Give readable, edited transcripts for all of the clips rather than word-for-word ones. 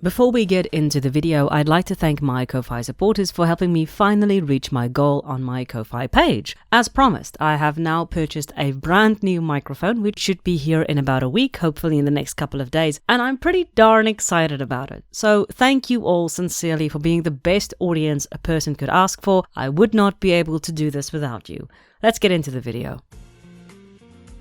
Before we get into the video, I'd like to thank my Ko-Fi supporters for helping me finally reach my goal on my Ko-Fi page. As promised, I have now purchased a brand new microphone, which should be here in about a week, hopefully in the next couple of days, and I'm pretty darn excited about it. So thank you all sincerely for being the best audience a person could ask for. I would not be able to do this without you. Let's get into the video.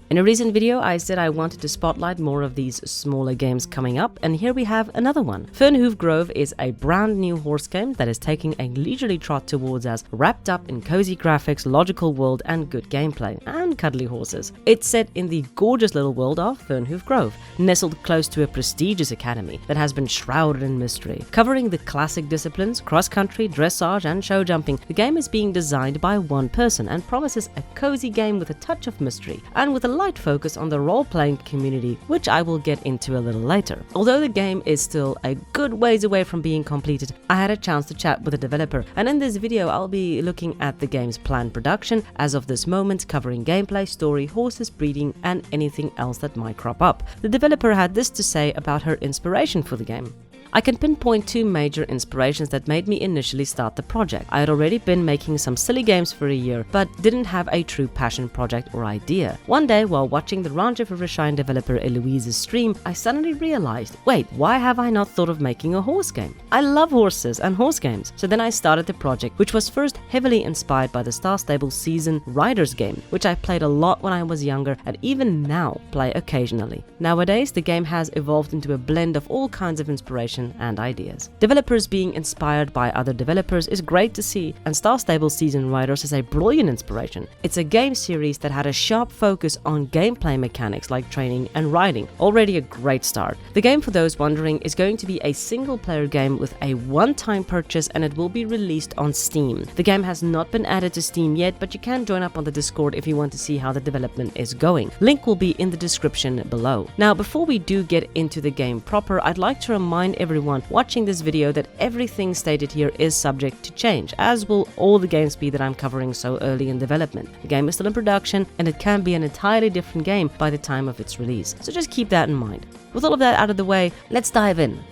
In a recent video, I said I wanted to spotlight more of these smaller games coming up, and here we have another one. FERNHOOF Grove is a brand new horse game that is taking a leisurely trot towards us, wrapped up in cozy graphics, logical world, and good gameplay, and cuddly horses. It's set in the gorgeous little world of FERNHOOF Grove, nestled close to a prestigious academy that has been shrouded in mystery. Covering the classic disciplines, cross-country, dressage, and show jumping, the game is being designed by one person and promises a cozy game with a touch of mystery, and with a light focus on the role-playing community, which I will get into a little later. Although the game is still a good ways away from being completed, I had a chance to chat with the developer, and in this video I'll be looking at the game's planned production as of this moment, covering gameplay, story, horses, breeding, and anything else that might crop up. The developer had this to say about her inspiration for the game. I can pinpoint two major inspirations that made me initially start the project. I had already been making some silly games for a year, but didn't have a true passion project or idea. One day, while watching the Ranch of Rivershine developer Eloise's stream, I suddenly realized, wait, why have I not thought of making a horse game? I love horses and horse games. So then I started the project, which was first heavily inspired by the Star Stable Season Riders game, which I played a lot when I was younger and even now play occasionally. Nowadays, the game has evolved into a blend of all kinds of inspiration and ideas. Developers being inspired by other developers is great to see, and Star Stable Season Riders is a brilliant inspiration. It's a game series that had a sharp focus on gameplay mechanics like training and riding, already a great start. The game, for those wondering, is going to be a single-player game with a one-time purchase, and it will be released on Steam. The game has not been added to Steam yet, but you can join up on the Discord if you want to see how the development is going. Link will be in the description below. Now, before we do get into the game proper, I'd like to remind everyone watching this video that everything stated here is subject to change, as will all the games be that I'm covering so early in development. The game is still in production, and it can be an entirely different game by the time of its release, so just keep that in mind. With all of that out of the way, let's dive in.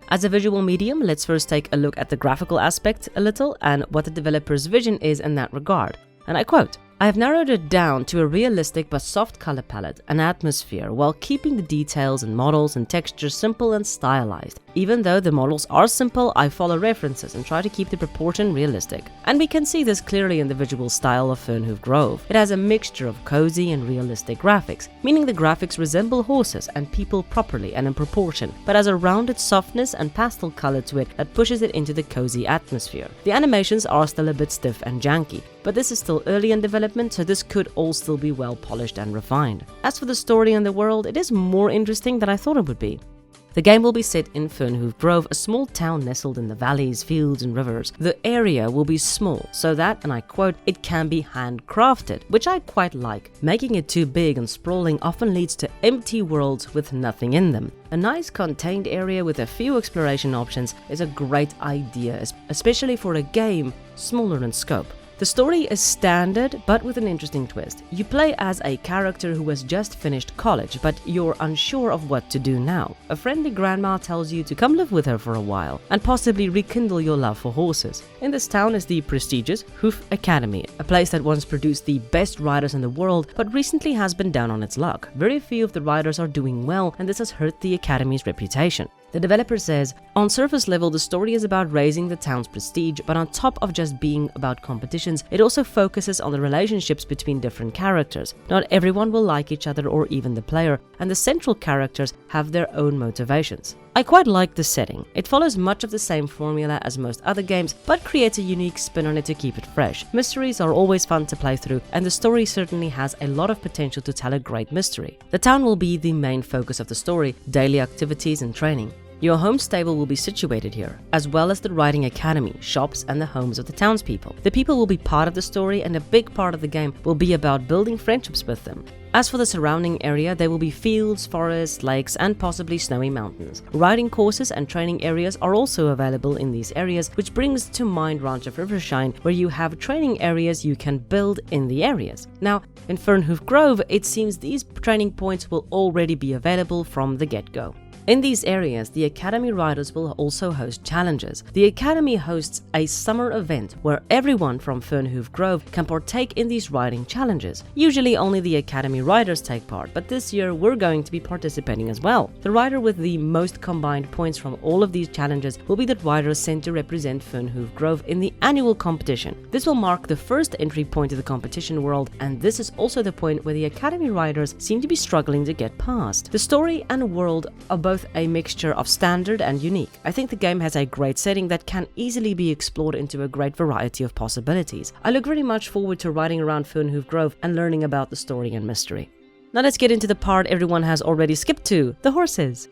As a visual medium, let's first take a look at the graphical aspect a little and what the developer's vision is in that regard. And I quote, "I have narrowed it down to a realistic but soft color palette and atmosphere while keeping the details and models and textures simple and stylized. Even though the models are simple, I follow references and try to keep the proportion realistic." And we can see this clearly in the visual style of FERNHOOF Grove. It has a mixture of cozy and realistic graphics, meaning the graphics resemble horses and people properly and in proportion, but has a rounded softness and pastel color to it that pushes it into the cozy atmosphere. The animations are still a bit stiff and janky, but this is still early in development, so this could all still be well polished and refined. As for the story and the world, it is more interesting than I thought it would be. The game will be set in FERNHOOF Grove, a small town nestled in the valleys, fields, and rivers. The area will be small, so that, and I quote, "it can be handcrafted," which I quite like. Making it too big and sprawling often leads to empty worlds with nothing in them. A nice contained area with a few exploration options is a great idea, especially for a game smaller in scope. The story is standard, but with an interesting twist. You play as a character who has just finished college, but you're unsure of what to do now. A friendly grandma tells you to come live with her for a while, and possibly rekindle your love for horses. In this town is the prestigious Hoof Academy, a place that once produced the best riders in the world, but recently has been down on its luck. Very few of the riders are doing well, and this has hurt the academy's reputation. The developer says, "On surface level, the story is about raising the town's prestige, but on top of just being about competitions, it also focuses on the relationships between different characters. Not everyone will like each other or even the player, and the central characters have their own motivations." I quite like the setting. It follows much of the same formula as most other games, but creates a unique spin on it to keep it fresh. Mysteries are always fun to play through, and the story certainly has a lot of potential to tell a great mystery. The town will be the main focus of the story, daily activities and training. Your home stable will be situated here, as well as the riding academy, shops, and the homes of the townspeople. The people will be part of the story, and a big part of the game will be about building friendships with them. As for the surrounding area, there will be fields, forests, lakes, and possibly snowy mountains. Riding courses and training areas are also available in these areas, which brings to mind Ranch of Rivershine, where you have training areas you can build in the areas. Now, in FERNHOOF Grove, it seems these training points will already be available from the get-go. In these areas, the Academy riders will also host challenges. The Academy hosts a summer event where everyone from FERNHOOF Grove can partake in these riding challenges. Usually only the Academy riders take part, but this year we're going to be participating as well. The rider with the most combined points from all of these challenges will be the rider sent to represent FERNHOOF Grove in the annual competition. This will mark the first entry point to the competition world, and this is also the point where the Academy riders seem to be struggling to get past. The story and world are both a mixture of standard and unique. I think the game has a great setting that can easily be explored into a great variety of possibilities. I look very much forward to riding around FERNHOOF Grove and learning about the story and mystery. Now let's get into the part everyone has already skipped to, the horses.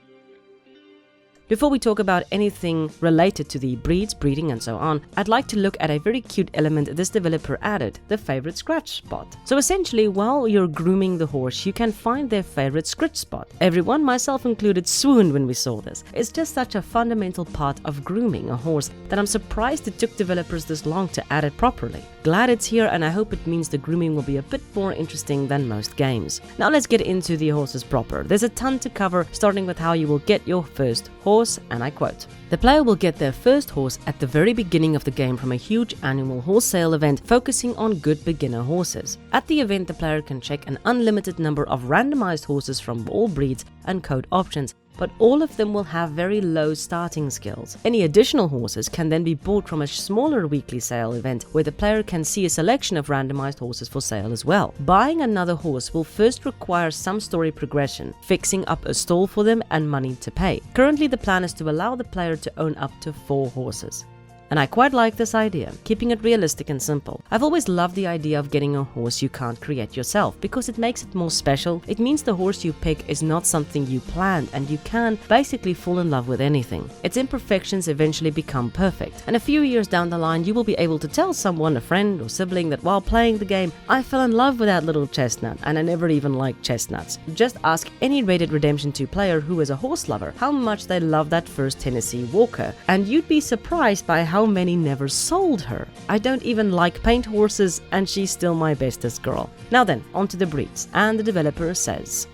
Before we talk about anything related to the breeds, breeding and so on, I'd like to look at a very cute element this developer added, the favorite scratch spot. So essentially, while you're grooming the horse, you can find their favorite scratch spot. Everyone, myself included, swooned when we saw this. It's just such a fundamental part of grooming a horse that I'm surprised it took developers this long to add it properly. Glad it's here, and I hope it means the grooming will be a bit more interesting than most games. Now let's get into the horses proper. There's a ton to cover, starting with how you will get your first horse, and I quote, "The player will get their first horse at the very beginning of the game from a huge annual horse sale event focusing on good beginner horses. At the event, the player can check an unlimited number of randomized horses from all breeds and code options, but all of them will have very low starting skills. Any additional horses can then be bought from a smaller weekly sale event where the player can see a selection of randomized horses for sale as well. Buying another horse will first require some story progression, fixing up a stall for them and money to pay. Currently, the plan is to allow the player to own up to 4 horses. And I quite like this idea, keeping it realistic and simple. I've always loved the idea of getting a horse you can't create yourself, because it makes it more special. It means the horse you pick is not something you planned, and you can basically fall in love with anything. Its imperfections eventually become perfect, and a few years down the line you will be able to tell someone, a friend or sibling, that while playing the game, I fell in love with that little chestnut, and I never even liked chestnuts. Just ask any Red Dead Redemption 2 player who is a horse lover how much they love that first Tennessee Walker, and you'd be surprised by how many never sold her. I don't even like paint horses, and she's still my bestest girl. Now then, on to the breeds, and the developer says,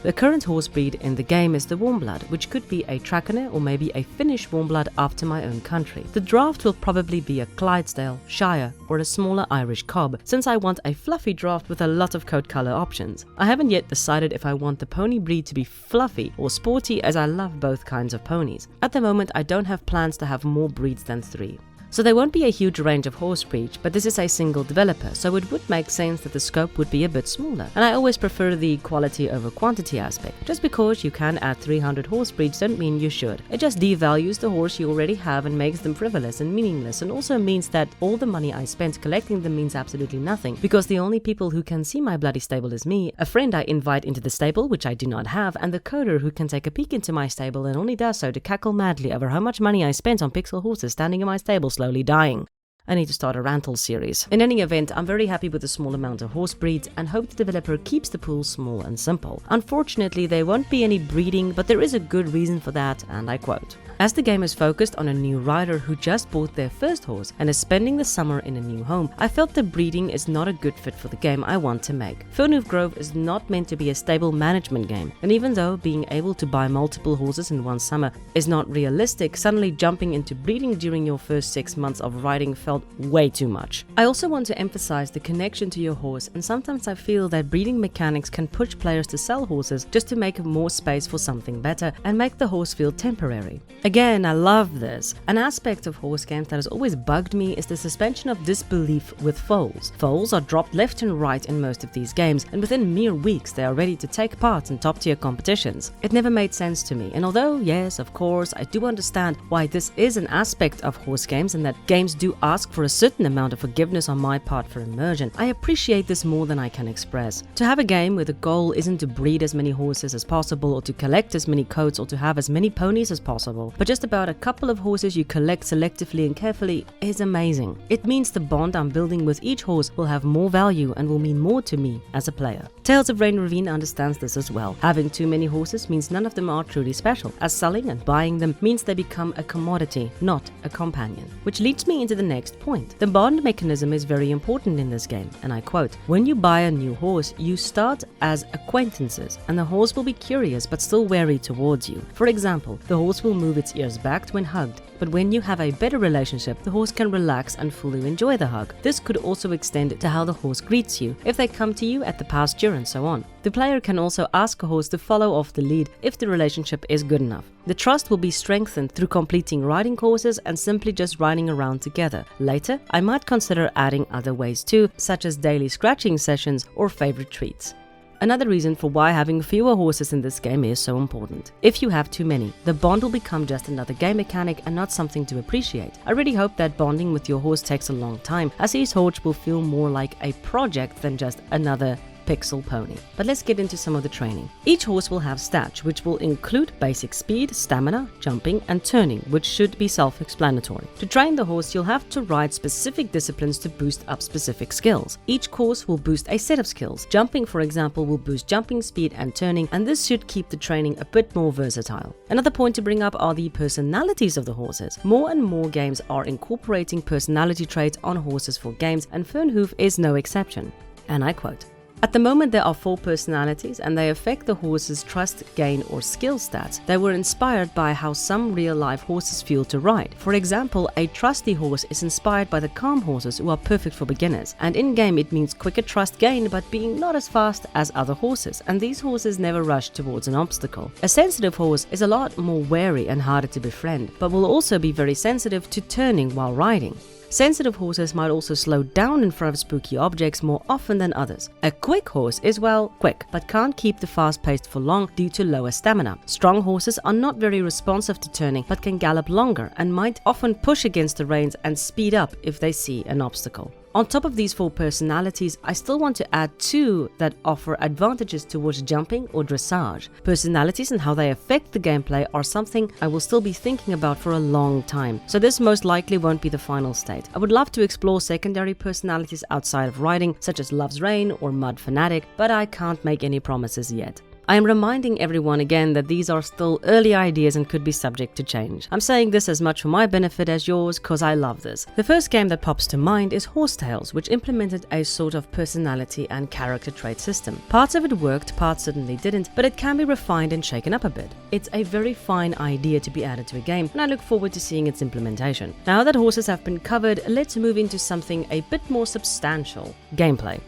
"The current horse breed in the game is the Warmblood, which could be a Trakehner or maybe a Finnish Warmblood after my own country. The draft will probably be a Clydesdale, Shire or a smaller Irish Cob, since I want a fluffy draft with a lot of coat color options. I haven't yet decided if I want the pony breed to be fluffy or sporty, as I love both kinds of ponies. At the moment, I don't have plans to have more breeds than 3. So there won't be a huge range of horse breeds, but this is a single developer, so it would make sense that the scope would be a bit smaller. And I always prefer the quality over quantity aspect. Just because you can add 300 horse breeds don't mean you should. It just devalues the horse you already have and makes them frivolous and meaningless, and also means that all the money I spent collecting them means absolutely nothing, because the only people who can see my bloody stable is me, a friend I invite into the stable, which I do not have, and the coder who can take a peek into my stable and only does so to cackle madly over how much money I spent on pixel horses standing in my stable slowly dying. I need to start a Rantle series. In any event, I'm very happy with the small amount of horse breeds and hope the developer keeps the pool small and simple. Unfortunately, there won't be any breeding, but there is a good reason for that, and I quote, "As the game is focused on a new rider who just bought their first horse and is spending the summer in a new home, I felt the breeding is not a good fit for the game I want to make. FERNHOOF Grove is not meant to be a stable management game, and even though being able to buy multiple horses in one summer is not realistic, suddenly jumping into breeding during your first 6 months of riding felt way too much. I also want to emphasize the connection to your horse, and sometimes I feel that breeding mechanics can push players to sell horses just to make more space for something better and make the horse feel temporary. Again, I love this. An aspect of horse games that has always bugged me is the suspension of disbelief with foals. Foals are dropped left and right in most of these games, and within mere weeks they are ready to take part in top-tier competitions. It never made sense to me, and although, yes, of course, I do understand why this is an aspect of horse games and that games do ask for a certain amount of forgiveness on my part for immersion, I appreciate this more than I can express. To have a game where the goal isn't to breed as many horses as possible or to collect as many coats or to have as many ponies as possible, but just about a couple of horses you collect selectively and carefully is amazing. It means the bond I'm building with each horse will have more value and will mean more to me as a player. Tales of Rain Ravine understands this as well. Having too many horses means none of them are truly special, as selling and buying them means they become a commodity, not a companion. Which leads me into the next next point. The bond mechanism is very important in this game, and I quote, "When you buy a new horse, you start as acquaintances, and the horse will be curious but still wary towards you. For example, the horse will move its ears back when hugged, but when you have a better relationship, the horse can relax and fully enjoy the hug. This could also extend to how the horse greets you, if they come to you at the pasture and so on. The player can also ask a horse to follow off the lead if the relationship is good enough. The trust will be strengthened through completing riding courses and simply just riding around together. Later, I might consider adding other ways too, such as daily scratching sessions or favorite treats." Another reason for why having fewer horses in this game is so important. If you have too many, the bond will become just another game mechanic and not something to appreciate. I really hope that bonding with your horse takes a long time, as each horse will feel more like a project than just another pixel pony. But let's get into some of the training. Each horse will have stats, which will include basic speed, stamina, jumping, and turning, which should be self-explanatory. To train the horse, you'll have to ride specific disciplines to boost up specific skills. Each course will boost a set of skills. Jumping, for example, will boost jumping speed and turning, and this should keep the training a bit more versatile. Another point to bring up are the personalities of the horses. More and more games are incorporating personality traits on horses for games, and FERNHOOF is no exception. And I quote, "At the moment there are 4 personalities and they affect the horse's trust, gain or skill stats. They were inspired by how some real-life horses feel to ride. For example, a trusty horse is inspired by the calm horses who are perfect for beginners. And in-game it means quicker trust gain but being not as fast as other horses, and these horses never rush towards an obstacle. A sensitive horse is a lot more wary and harder to befriend, but will also be very sensitive to turning while riding. Sensitive horses might also slow down in front of spooky objects more often than others. A quick horse is, well, quick, but can't keep the fast pace for long due to lower stamina. Strong horses are not very responsive to turning, but can gallop longer and might often push against the reins and speed up if they see an obstacle. On top of these 4 personalities, I still want to add 2 that offer advantages towards jumping or dressage. Personalities and how they affect the gameplay are something I will still be thinking about for a long time, so this most likely won't be the final state. I would love to explore secondary personalities outside of riding, such as Loves Rain or Mud Fanatic, but I can't make any promises yet. I am reminding everyone again that these are still early ideas and could be subject to change. I'm saying this as much for my benefit as yours, cause I love this. The first game that pops to mind is Horsetails, which implemented a sort of personality and character trait system. Parts of it worked, parts certainly didn't, but it can be refined and shaken up a bit. It's a very fine idea to be added to a game, and I look forward to seeing its implementation. Now that horses have been covered, let's move into something a bit more substantial: gameplay.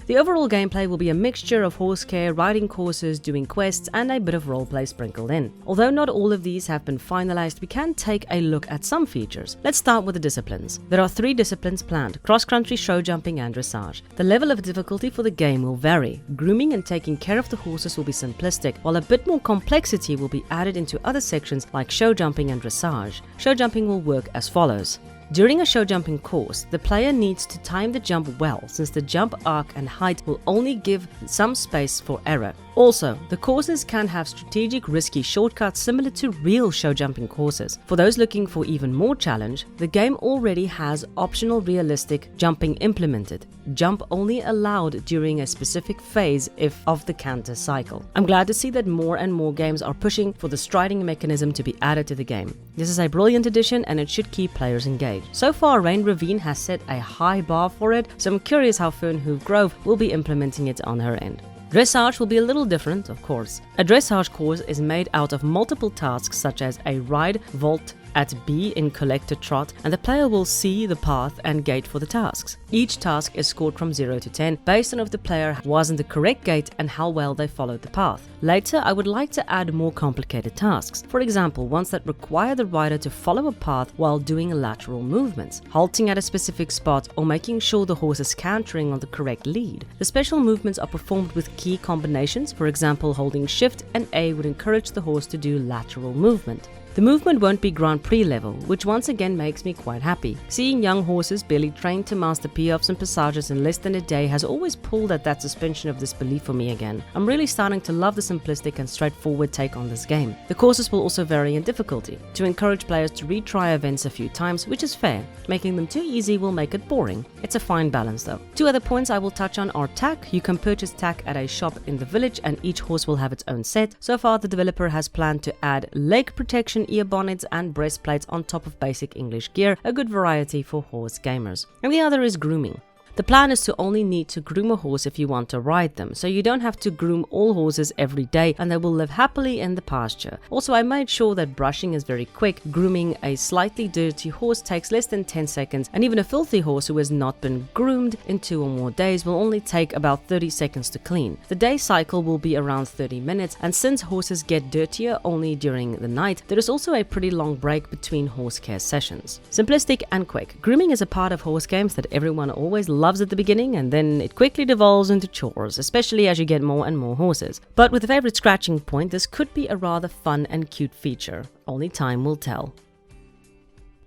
The overall gameplay will be a mixture of horse care, riding courses, doing quests, and a bit of roleplay sprinkled in. Although not all of these have been finalized, we can take a look at some features. Let's start with the disciplines. There are 3 disciplines planned: cross-country, show jumping, and dressage. The level of difficulty for the game will vary. Grooming and taking care of the horses will be simplistic, while a bit more complexity will be added into other sections like show jumping and dressage. Show jumping will work as follows. During a show jumping course, the player needs to time the jump well, since the jump arc and height will only give some space for error. Also, the courses can have strategic, risky shortcuts similar to real show jumping courses. For those looking for even more challenge, the game already has optional realistic jumping implemented. Jump only allowed during a specific phase of the canter cycle. I'm glad to see that more and more games are pushing for the striding mechanism to be added to the game. This is a brilliant addition and it should keep players engaged. So far, Rain Ravine has set a high bar for it, so I'm curious how FERNHOOF Grove will be implementing it on her end. Dressage will be a little different, of course. A dressage course is made out of multiple tasks such as a ride, vault, at B in collector trot, and the player will see the path and gate for the tasks. Each task is scored from 0 to 10 based on if the player was in the correct gate and how well they followed the path. Later, I would like to add more complicated tasks. For example, ones that require the rider to follow a path while doing lateral movements, halting at a specific spot, or making sure the horse is cantering on the correct lead. The special movements are performed with key combinations. For example, holding Shift and A would encourage the horse to do lateral movement. The movement won't be Grand Prix level, which once again makes me quite happy. Seeing young horses barely trained to master piafs and passages in less than a day has always pulled at that suspension of disbelief for me again. I'm really starting to love the simplistic and straightforward take on this game. The courses will also vary in difficulty, to encourage players to retry events a few times, which is fair. Making them too easy will make it boring. It's a fine balance though. 2 other points I will touch on are tack. You can purchase tack at a shop in the village and each horse will have its own set. So far, the developer has planned to add leg protection ear bonnets and breastplates on top of basic English gear, a good variety for horse gamers. And the other is grooming. The plan is to only need to groom a horse if you want to ride them, so you don't have to groom all horses every day and they will live happily in the pasture. Also, I made sure that brushing is very quick. Grooming a slightly dirty horse takes less than 10 seconds, and even a filthy horse who has not been groomed in 2 or more days will only take about 30 seconds to clean. The day cycle will be around 30 minutes, and since horses get dirtier only during the night, there is also a pretty long break between horse care sessions. Simplistic and quick. Grooming is a part of horse games that everyone always loves at the beginning, and then it quickly devolves into chores, especially as you get more and more horses. But with a favorite scratching point, this could be a rather fun and cute feature. Only time will tell.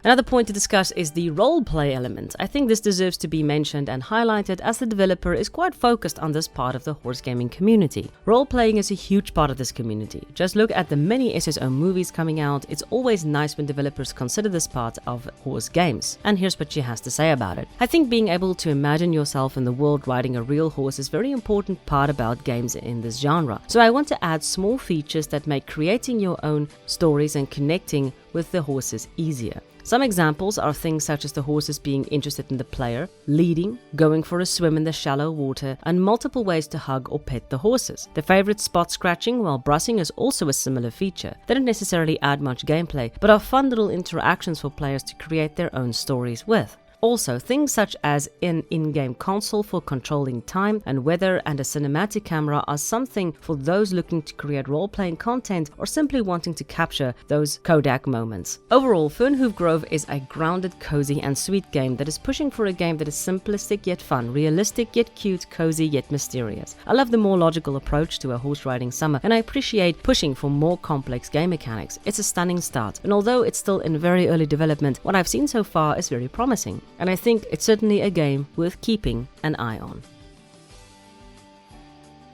Another point to discuss is the roleplay element. I think this deserves to be mentioned and highlighted as the developer is quite focused on this part of the horse gaming community. Roleplaying is a huge part of this community. Just look at the many SSO movies coming out. It's always nice when developers consider this part of horse games. And here's what she has to say about it. I think being able to imagine yourself in the world riding a real horse is a very important part about games in this genre. So I want to add small features that make creating your own stories and connecting with the horses easier. Some examples are things such as the horses being interested in the player, leading, going for a swim in the shallow water, and multiple ways to hug or pet the horses. The favorite spot scratching while brushing is also a similar feature. They don't necessarily add much gameplay, but are fun little interactions for players to create their own stories with. Also, things such as an in-game console for controlling time and weather and a cinematic camera are something for those looking to create role-playing content or simply wanting to capture those Kodak moments. Overall, FERNHOOF Grove is a grounded, cozy and sweet game that is pushing for a game that is simplistic yet fun, realistic yet cute, cozy yet mysterious. I love the more logical approach to a horse riding summer, and I appreciate pushing for more complex game mechanics. It's a stunning start, and although it's still in very early development, what I've seen so far is very promising. And I think it's certainly a game worth keeping an eye on.